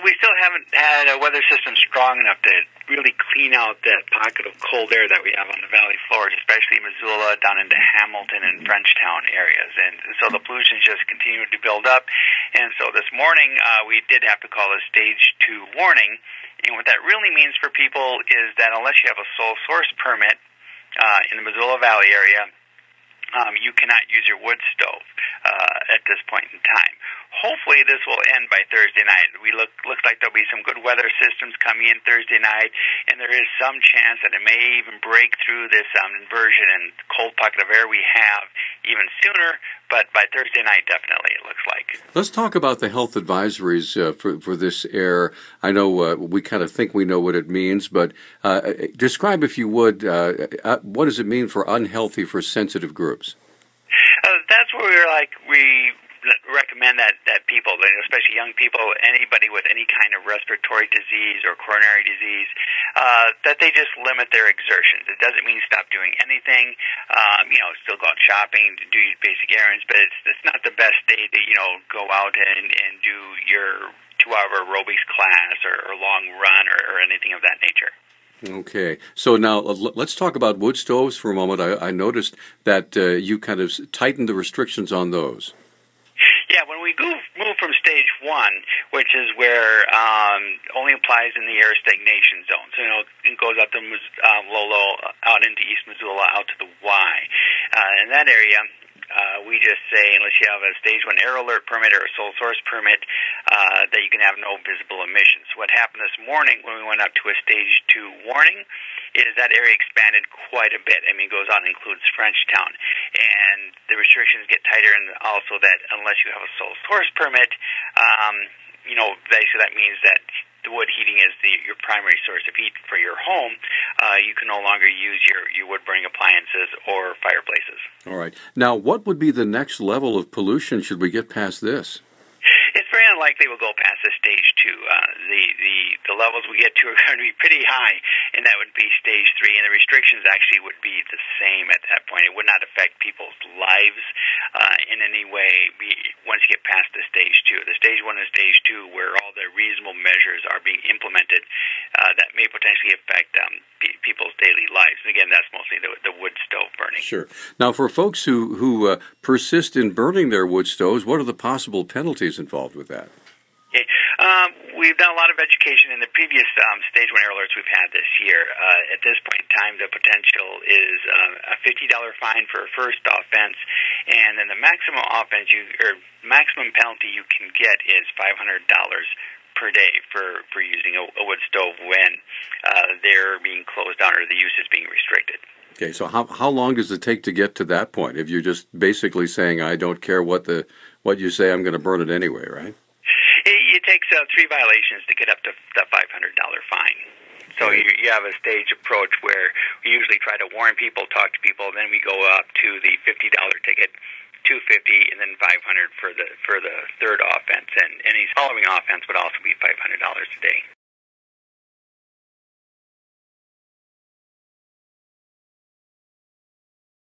We still haven't had a weather system strong enough to really clean out that pocket of cold air that we have on the valley floors, especially Missoula, down into Hamilton and Frenchtown areas. And so the pollution is just continuing to build up. And so this morning, we did have to call a stage 2 warning. And what that really means for people is that unless you have a sole source permit in the Missoula Valley area, you cannot use your wood stove at this point in time. Hopefully this will end by Thursday night. Looks like there'll be some good weather systems coming in Thursday night, and there is some chance that it may even break through this inversion and cold pocket of air we have even sooner, but by Thursday night definitely it looks like. Let's talk about the health advisories for this air. I know we kind of think we know what it means, but describe, if you would, what does it mean for unhealthy for sensitive groups? That's where we recommend that people, especially young people, anybody with any kind of respiratory disease or coronary disease, that they just limit their exertions. It doesn't mean stop doing anything. Still go out shopping, do your basic errands, but it's not the best day to go out and do your 2-hour aerobics class or long run or anything of that nature. Okay, so now let's talk about wood stoves for a moment. I noticed that you kind of tightened the restrictions on those. Yeah, when we move from stage 1, which is where only applies in the air stagnation zone, so it goes out to Lolo, out into East Missoula, out to the Y. In that area, we just say, unless you have a stage 1 air alert permit or a sole source permit, that you can have no visible emissions. What happened this morning when we went up to a stage 2 warning is that area expanded quite a bit. I mean, it goes on and includes Frenchtown. And the restrictions get tighter, and also that unless you have a sole source permit, basically that means that the wood heating is your primary source of heat for your home. You can no longer use your wood-burning appliances or fireplaces. All right. Now, what would be the next level of pollution should we get past this? It's very unlikely we'll go past the stage 2. The levels we get to are going to be pretty high, and that would be stage 3. And the restrictions actually would be the same at that point. It would not affect people's lives in any way once you get past the stage 2. The stage 1 and stage 2, where all the reasonable measures are being implemented that may potentially affect people's daily lives. And again, that's mostly the wood stove burning. Sure. Now, for folks who persist in burning their wood stoves, what are the possible penalties involved with that? Okay. We've done a lot of education in the previous stage 1 air alerts we've had this year. At this point in time, the potential is a $50 fine for a first offense, and then the maximum maximum penalty you can get is $500 per day for using a wood stove when they're being closed down or the use is being restricted. Okay, so how long does it take to get to that point? If you're just basically saying, I don't care what you say, I'm going to burn it anyway, right? It takes 3 violations to get up to the $500 fine. So you have a stage approach where we usually try to warn people, talk to people, and then we go up to the $50 ticket, $250, and then $500 for the third offense, and any following offense would also be $500 a day.